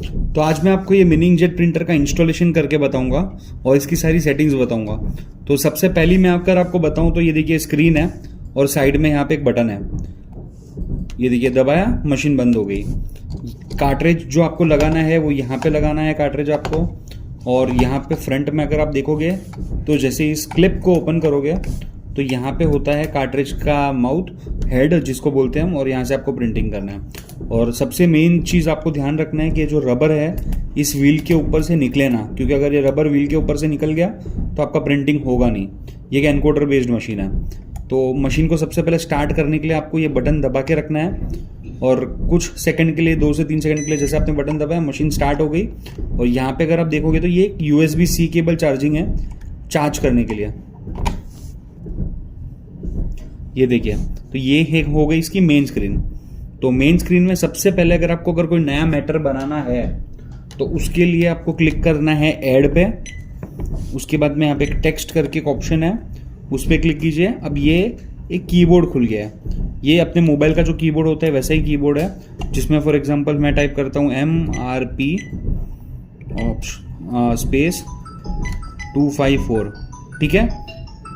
तो आज मैं आपको ये मिनी इंकजेट प्रिंटर का इंस्टॉलेशन करके बताऊंगा और इसकी सारी सेटिंग्स बताऊंगा। तो सबसे पहली मैं आपको बताऊं तो ये देखिए स्क्रीन है और साइड में यहाँ पे एक बटन है, ये देखिए दबाया मशीन बंद हो गई। कार्ट्रिज जो आपको लगाना है वो यहाँ पे लगाना है कार्ट्रिज आपको, और यहाँ पे फ्रंट में अगर आप देखोगे तो जैसे इस क्लिप को ओपन करोगे तो यहाँ पे होता है कार्ट्रिज का माउथ हेड जिसको बोलते हैं हम, और यहाँ से आपको प्रिंटिंग करना है। और सबसे मेन चीज़ आपको ध्यान रखना है कि जो रबर है इस व्हील के ऊपर से निकले ना, क्योंकि अगर ये रबर व्हील के ऊपर से निकल गया तो आपका प्रिंटिंग होगा नहीं। ये एक एनकोडर बेस्ड मशीन है। तो मशीन को सबसे पहले स्टार्ट करने के लिए आपको ये बटन दबा के रखना है और कुछ सेकंड के लिए 2 से 3 सेकंड के लिए जैसे आपने बटन दबाया मशीन स्टार्ट हो गई। और यहाँ पे अगर आप देखोगे तो ये USB-C केबल चार्जिंग है चार्ज करने के लिए, ये देखिए। तो ये हो गई इसकी मेन स्क्रीन। तो मेन स्क्रीन में सबसे पहले अगर कोई नया मैटर बनाना है तो उसके लिए आपको क्लिक करना है ऐड पे। उसके बाद में यहाँ पे एक टेक्स्ट करके एक ऑप्शन है, उस पर क्लिक कीजिए। अब ये एक कीबोर्ड खुल गया है। ये अपने मोबाइल का जो कीबोर्ड होता है वैसा ही कीबोर्ड है, जिसमें फॉर एग्जांपल मैं टाइप करता हूँ MRP स्पेस 254, ठीक है।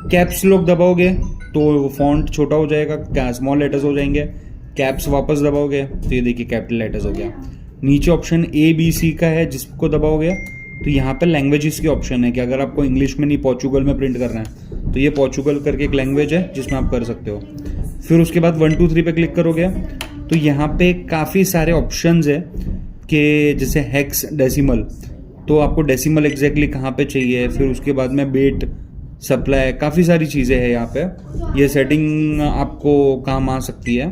कैप्स लॉक दबाओगे तो फॉन्ट छोटा हो जाएगा, स्मॉल लेटर्स हो जाएंगे। कैप्स वापस दबाओगे तो ये देखिए कैपिटल लेटर्स हो गया। नीचे ऑप्शन ABC का है, जिसको दबाओगे तो यहाँ पे लैंग्वेजेस की ऑप्शन है कि अगर आपको इंग्लिश में नहीं पोर्चुगल में प्रिंट करना है तो ये पोर्चुगल करके एक लैंग्वेज है जिसमें आप कर सकते हो। फिर उसके बाद 1 2 3 पे क्लिक करोगे तो यहाँ पे काफ़ी सारे ऑप्शंस है कि जैसे हेक्स डेसिमल, तो आपको डेसिमल एग्जैक्टली कहाँ पे चाहिए। फिर उसके बाद में बेट सप्लाई, काफ़ी सारी चीज़ें हैं यहाँ पे। ये सेटिंग आपको काम आ सकती है।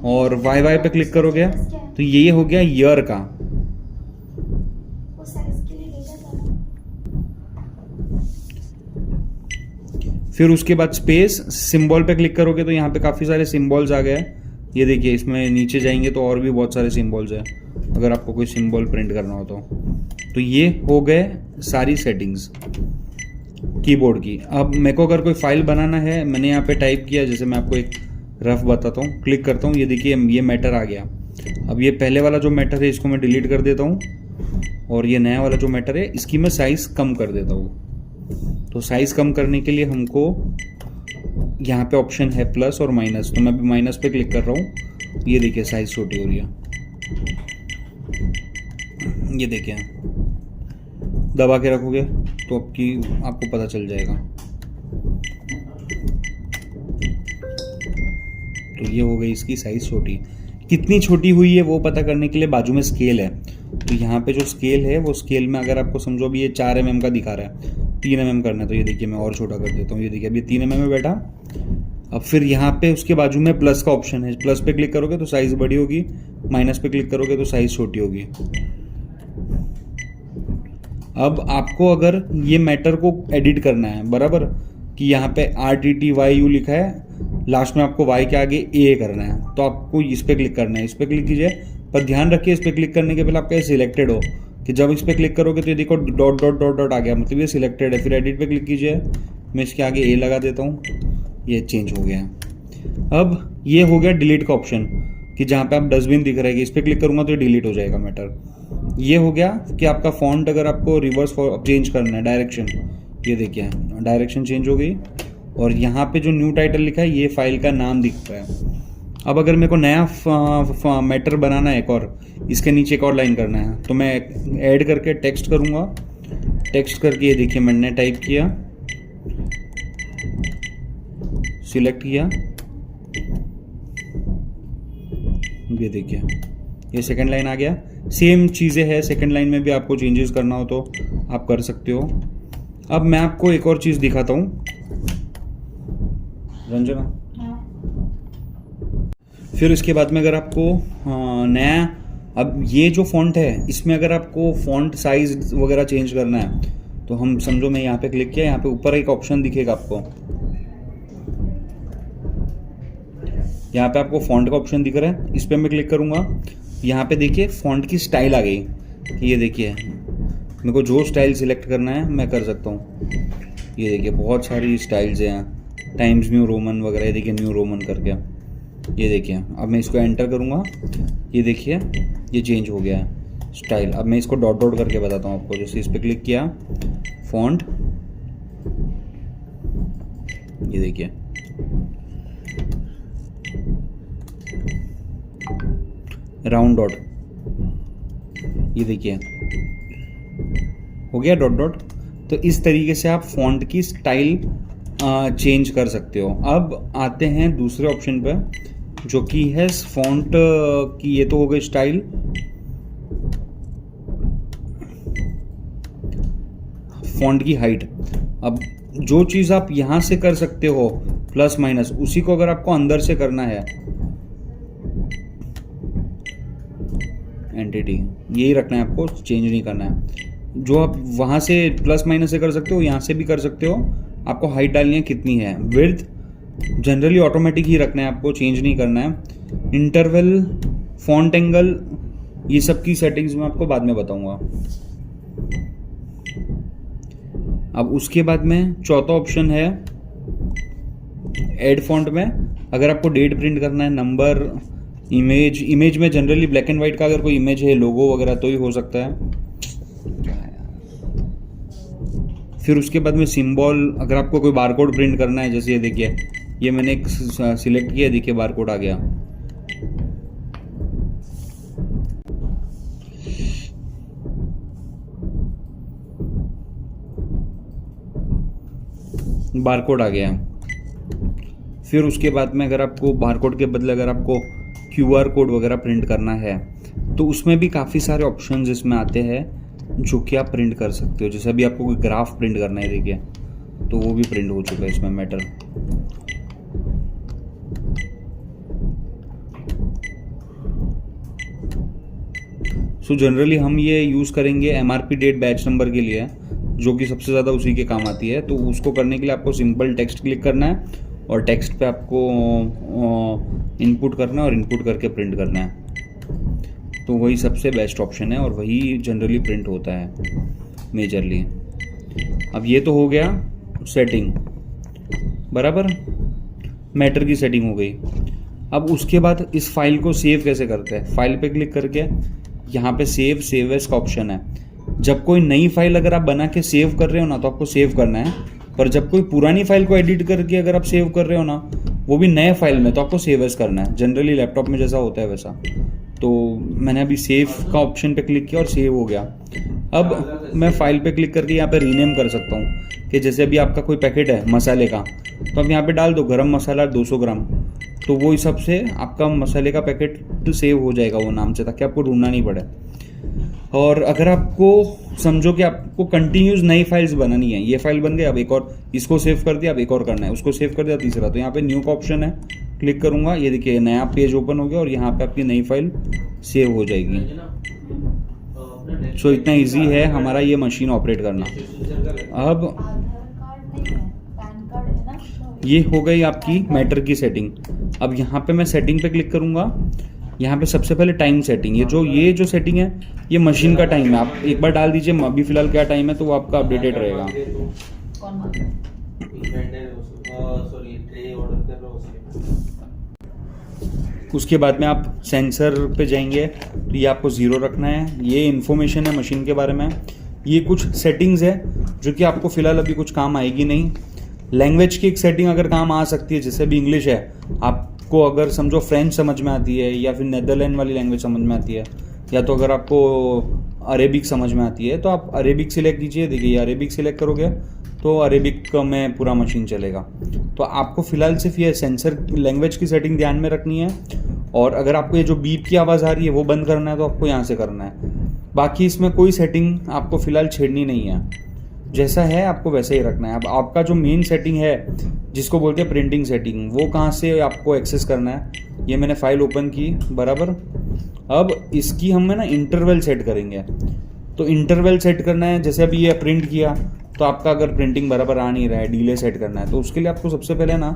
और YY पे क्लिक करोगे तो ये हो गया ईयर का। फिर उसके बाद स्पेस सिंबल पे क्लिक करोगे तो यहाँ पे काफ़ी सारे सिंबल्स आ गए। ये देखिए इसमें नीचे जाएंगे तो और भी बहुत सारे सिंबल्स हैं अगर आपको कोई सिंबल प्रिंट करना हो तो ये हो गए सारी सेटिंग्स कीबोर्ड की। अब मेरे को अगर कोई फाइल बनाना है, मैंने यहाँ पे टाइप किया, जैसे मैं आपको एक रफ बताता हूँ, क्लिक करता हूँ, ये देखिए ये मैटर आ गया। अब ये पहले वाला जो मैटर है इसको मैं डिलीट कर देता हूँ और ये नया वाला जो मैटर है इसकी मैं साइज़ कम कर देता हूँ। तो साइज़ कम करने के लिए हमको यहाँ पे ऑप्शन है प्लस और माइनस, तो मैं अभी माइनस पे क्लिक कर रहा हूँ। ये देखिए साइज़ छोटी हो रही है, ये देखिए दबा के रखोगे तो आपको पता चल जाएगा। तो ये हो गई इसकी साइज़ छोटी। कितनी छोटी हुई है वो पता करने के लिए बाजू में स्केल है। तो यहाँ पे जो स्केल है वो स्केल में अगर आपको समझो अभी ये 4 mm का दिखा रहा है, 3 mm करना है, तो ये देखिए मैं और छोटा कर देता हूँ। ये देखिए अभी 3 mm में बैठा। अब फिर यहाँ पे उसके बाजू में प्लस का ऑप्शन है, प्लस पे क्लिक करोगे तो साइज़ बड़ी होगी, माइनस पे क्लिक करोगे तो साइज़ छोटी होगी। अब आपको अगर ये मैटर को एडिट करना है बराबर, कि यहाँ पे RTTYU लिखा है, लास्ट में आपको Y के आगे A करना है, तो आपको इस पर क्लिक करना है। इस पर क्लिक कीजिए, पर ध्यान रखिए इस पर क्लिक करने के पहले आपका सिलेक्टेड हो, कि जब इस पर क्लिक करोगे तो ये देखो डॉट डॉट डॉट डॉट आ गया, मतलब ये सिलेक्टेड है। फिर एडिट पे क्लिक कीजिए, मैं इसके आगे A लगा देता हूँ, ये चेंज हो गया है। अब ये हो गया डिलीट का ऑप्शन, कि जहाँ पे आप डस्टबिन दिख रहा है, इस पर क्लिक करूँगा तो ये डिलीट हो जाएगा मैटर। ये हो गया कि आपका फॉन्ट अगर आपको रिवर्स चेंज करना है डायरेक्शन, ये देखिए डायरेक्शन चेंज हो गई। और यहाँ पे जो न्यू टाइटल लिखा है ये फाइल का नाम दिख रहा है। अब अगर मेरे को नया मैटर बनाना है एक और, इसके नीचे एक और लाइन करना है, तो मैं ऐड करके टेक्स्ट करूँगा। टेक्स्ट करके ये देखिए मैंने टाइप किया, सिलेक्ट किया, ये देखिए ये सेकंड लाइन आ गया। सेम चीज़ें हैं, सेकंड लाइन में भी आपको चेंजेस करना हो तो आप कर सकते हो। अब मैं आपको एक और चीज़ दिखाता हूँ रंजना। फिर इसके बाद में अगर आपको नया, अब ये जो फॉन्ट है इसमें अगर आपको फॉन्ट साइज वगैरह चेंज करना है तो हम समझो मैं यहाँ पे क्लिक किया, यहाँ पे ऊपर एक ऑप्शन दिखेगा आपको, यहाँ पे आपको फॉन्ट का ऑप्शन दिख रहा है, इस पर मैं क्लिक करूँगा। यहाँ पे देखिए फॉन्ट की स्टाइल आ गई, ये देखिए मेरे को जो स्टाइल सिलेक्ट करना है मैं कर सकता हूँ। ये देखिए बहुत सारी स्टाइल्स हैं, टाइम्स न्यू रोमन वगैरह, ये देखिए न्यू रोमन करके, ये देखिए। अब मैं इसको एंटर करूँगा, ये देखिए ये चेंज हो गया है। स्टाइल। अब मैं इसको डॉट डॉट करके बताता हूँ आपको। जैसे इस पर क्लिक किया, फॉन्ट, ये देखिए राउंड डॉट, ये देखिए हो गया डॉट डॉट। तो इस तरीके से आप फॉन्ट की स्टाइल चेंज कर सकते हो। अब आते हैं दूसरे ऑप्शन पर जो कि है फॉन्ट की। ये तो हो गई स्टाइल। फॉन्ट की हाइट। अब जो चीज़ आप यहाँ से कर सकते हो प्लस माइनस, उसी को अगर आपको अंदर से करना है, एंटिटी यही रखना है आपको, चेंज नहीं करना है। जो आप वहाँ से प्लस माइनस से कर सकते हो, यहाँ से भी कर सकते हो। आपको हाइट डालनी है कितनी है, विड्थ जनरली ऑटोमेटिक ही रखना है आपको, चेंज नहीं करना है। इंटरवल, फॉन्ट एंगल, ये सब की सेटिंग्स मैं आपको बाद में बताऊंगा। अब उसके बाद में चौथा ऑप्शन है ऐड फॉन्ट में। अगर आपको डेट प्रिंट करना है, नंबर, इमेज में जनरली ब्लैक एंड व्हाइट का अगर कोई इमेज है, लोगो वगैरह, तो ही हो सकता है। फिर उसके बाद में सिंबल, अगर आपको कोई बारकोड प्रिंट करना है, जैसे ये देखिए, ये मैंने एक सिलेक्ट किया, देखिए बारकोड आ गया। बारकोड आ गया। फिर उसके बाद में अगर आपको बारकोड के बदले अगर आपको QR कोड वगैरह प्रिंट करना है, तो उसमें भी काफ़ी सारे ऑप्शंस इसमें आते हैं जो कि आप प्रिंट कर सकते हो। जैसे अभी आपको कोई ग्राफ प्रिंट करना है, देखिए, तो वो भी प्रिंट हो चुका है इसमें, मैटर। सो जनरली हम ये यूज़ करेंगे MRP डेट बैच नंबर के लिए, जो कि सबसे ज़्यादा उसी के काम आती है। तो उसको करने के लिए आपको सिंपल टेक्स्ट क्लिक करना है और टेक्स्ट पे आपको इनपुट करना है और इनपुट करके प्रिंट करना है। तो वही सबसे बेस्ट ऑप्शन है और वही जनरली प्रिंट होता है मेजरली। अब ये तो हो गया सेटिंग, बराबर, मैटर की सेटिंग हो गई। अब उसके बाद इस फाइल को सेव कैसे करते हैं। फाइल पे क्लिक करके यहाँ पे सेव एज का ऑप्शन है। जब कोई नई फाइल अगर आप बना के सेव कर रहे हो ना, तो आपको सेव करना है। पर जब कोई पुरानी फाइल को एडिट करके अगर आप सेव कर रहे हो ना, वो भी नए फाइल में, तो आपको सेव एज करना है। जनरली लैपटॉप में जैसा होता है वैसा। तो मैंने अभी सेव का ऑप्शन पे क्लिक किया और सेव हो गया। अब मैं फाइल पे क्लिक करके यहाँ पे रीनेम कर सकता हूँ कि जैसे अभी आपका कोई पैकेट है मसाले का, तो आप यहाँ पे डाल दो गरम मसाला 200 ग्राम, तो वो हिसाब से आपका मसाले का पैकेट सेव हो जाएगा वो नाम से, ताकि आपको ढूंढना नहीं पड़े। और अगर आपको समझो कि आपको कंटिन्यूस नई फाइल्स बनानी है, ये फाइल बन गई, अब एक और, इसको सेव कर दिया, अब एक और करना है, उसको सेव कर दिया, तीसरा, तो यहाँ पे न्यू का ऑप्शन है, क्लिक करूंगा, ये देखिए नया पेज ओपन हो गया और यहाँ पे आपकी नई फाइल सेव हो जाएगी। सो इतना इजी है हमारा ये मशीन ऑपरेट करना। अब ये हो गई आपकी मैटर की सेटिंग। अब यहाँ पे मैं सेटिंग पे क्लिक करूंगा। यहाँ पे सबसे पहले टाइम सेटिंग, ये जो सेटिंग है ये मशीन का टाइम है। आप एक बार डाल दीजिए अभी फिलहाल क्या टाइम है, तो वो आपका अपडेटेड रहेगा। उसके बाद में आप सेंसर पे जाएंगे, तो ये आपको 0 रखना है। ये इन्फॉर्मेशन है मशीन के बारे में। ये कुछ सेटिंग्स है जो कि आपको फिलहाल अभी कुछ काम आएगी नहीं। लैंग्वेज की एक सेटिंग अगर काम आ सकती है, जैसे भी इंग्लिश है, आपको अगर समझो फ्रेंच समझ में आती है, या फिर नेदरलैंड वाली लैंग्वेज समझ में आती है, या तो अगर आपको अरेबिक समझ में आती है, तो आप अरेबिक सिलेक्ट कीजिए। देखिए ये अरेबिक सिलेक्ट करोगे तो अरेबिक में पूरा मशीन चलेगा। तो आपको फिलहाल सिर्फ ये सेंसर लैंग्वेज की सेटिंग ध्यान में रखनी है। और अगर आपको ये जो बीप की आवाज़ आ रही है वो बंद करना है, तो आपको यहाँ से करना है। बाकी इसमें कोई सेटिंग आपको फिलहाल छेड़नी नहीं है, जैसा है आपको वैसे ही रखना है। अब आपका जो मेन सेटिंग है, जिसको बोलते हैं प्रिंटिंग सेटिंग, वो कहाँ से आपको एक्सेस करना है। ये मैंने फाइल ओपन की, बराबर। अब इसकी हम ना इंटरवल सेट करेंगे। तो इंटरवल सेट करना है, जैसे अभी ये प्रिंट किया, तो आपका अगर प्रिंटिंग बराबर आ नहीं रहा है, डिले सेट करना है, तो उसके लिए आपको सबसे पहले ना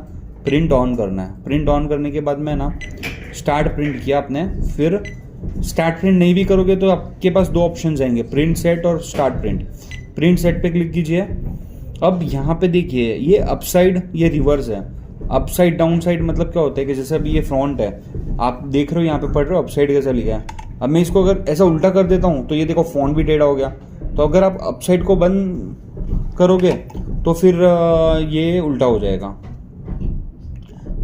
प्रिंट ऑन करना है। प्रिंट ऑन करने के बाद में ना स्टार्ट प्रिंट किया आपने, फिर स्टार्ट प्रिंट नहीं भी करोगे तो आपके पास 2 ऑप्शन आएंगे, प्रिंट सेट और स्टार्ट प्रिंट। प्रिंट सेट पे क्लिक कीजिए। अब यहाँ पे देखिए ये अपसाइड, ये रिवर्स है। अपसाइड डाउन साइड मतलब क्या होता है कि जैसे अभी ये फ्रंट है, आप देख रहे हो यहाँ पे पढ़ रहे हो, अपसाइड कैसा लिखा है, अब मैं इसको अगर ऐसा उल्टा कर देता हूँ तो ये देखो फ़ॉन्ट भी टेढ़ा हो गया। तो अगर आप अपसाइड को बंद करोगे तो फिर ये उल्टा हो जाएगा।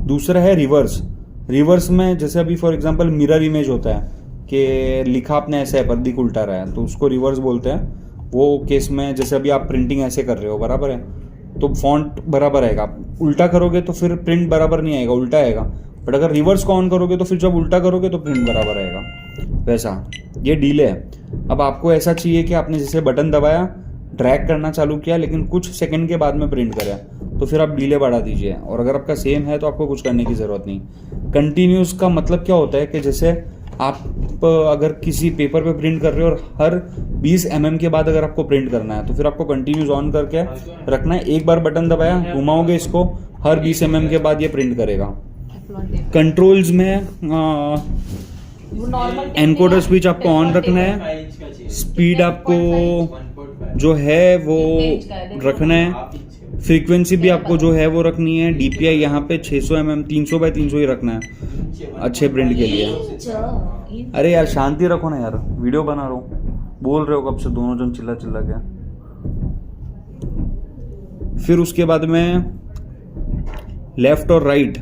दूसरा है रिवर्स। रिवर्स में जैसे अभी फॉर एग्जांपल मिरर इमेज होता है कि लिखा आपने ऐसा है पर दिख उल्टा रहा है, तो उसको रिवर्स बोलते हैं। वो केस में जैसे अभी आप प्रिंटिंग ऐसे कर रहे हो, बराबर है, तो फॉन्ट बराबर आएगा। आप उल्टा करोगे तो फिर प्रिंट बराबर नहीं आएगा, उल्टा आएगा। बट अगर रिवर्स को ऑन करोगे तो फिर जब उल्टा करोगे तो प्रिंट बराबर आएगा। वैसा ये डिले है। अब आपको ऐसा चाहिए कि आपने जैसे बटन दबाया, ड्रैग करना चालू किया, लेकिन कुछ सेकंड के बाद में प्रिंट करा, तो फिर आप डिले बढ़ा दीजिए। और अगर आपका सेम है तो आपको कुछ करने की ज़रूरत नहीं। कंटिन्यूस का मतलब क्या होता है कि जैसे आप अगर किसी पेपर पे प्रिंट कर रहे हो और हर 20 mm के बाद अगर आपको प्रिंट करना है तो फिर आपको कंटिन्यूस ऑन करके रखना है। एक बार बटन दबाया, घुमाओगे इसको, हर 20 mm के बाद ये प्रिंट करेगा। कंट्रोल्स में एनकोडर स्विच आपको ऑन रखना है। स्पीड आपको जो है वो रखना है। फ्रीक्वेंसी भी आपको जो है वो रखनी है। DPI यहाँ पे 600 mm 300 बाय 300 ही रखना है अच्छे प्रिंट के लिए। अरे यार शांति रखो ना यार, वीडियो बना रहा हूँ, बोल रहे हो कब से दोनों जन चिल्ला चिल्ला के। फिर उसके बाद में लेफ्ट और राइट,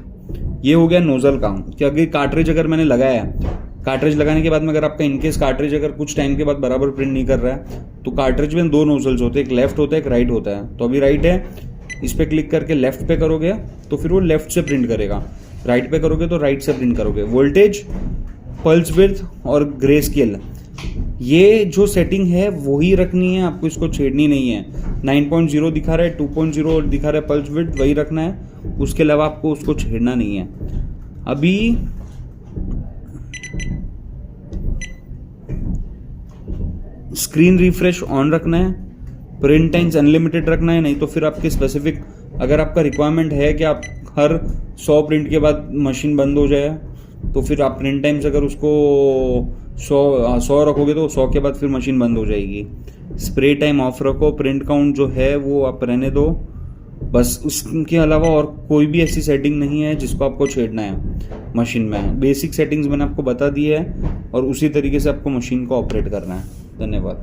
ये हो गया नोजल का। कि अगर कार्ट्रिज अगर मैंने लगाया है, कार्ट्रिज लगाने के बाद में अगर आपका इनकेस कार्ट्रिज अगर कुछ टाइम के बाद बराबर प्रिंट नहीं कर रहा है तो कार्ट्रिज में 2 नोजल्स होते हैं, एक लेफ्ट होता है एक राइट होता है। तो अभी राइट है, इस पे क्लिक करके लेफ्ट पे करोगे तो फिर वो लेफ्ट से प्रिंट करेगा, राइट पे करोगे तो राइट से प्रिंट करोगे। वोल्टेज, पल्स विड्थ और ग्रे स्केल, ये जो सेटिंग है वही रखनी है, आपको इसको छेड़नी नहीं है। 9.0 दिखा रहा है, 2.0 दिखा रहा है पल्स विड्थ, वही रखना है। उसके अलावा आपको उसको छेड़ना नहीं है। अभी स्क्रीन रिफ्रेश ऑन रखना है। प्रिंट टाइम्स अनलिमिटेड रखना है, नहीं तो फिर आपके स्पेसिफिक अगर आपका रिक्वायरमेंट है कि आप हर 100 प्रिंट के बाद मशीन बंद हो जाए तो फिर आप प्रिंट टाइम्स अगर उसको 100 रखोगे तो 100 के बाद फिर मशीन बंद हो जाएगी। स्प्रे टाइम ऑफ रखो। प्रिंट काउंट जो है वो आप रहने दो। बस उसके अलावा और कोई भी ऐसी सेटिंग नहीं है जिसको आपको छेड़ना है मशीन में। बेसिक सेटिंग्स मैंने आपको बता दी है और उसी तरीके से आपको मशीन को ऑपरेट करना है। धन्यवाद।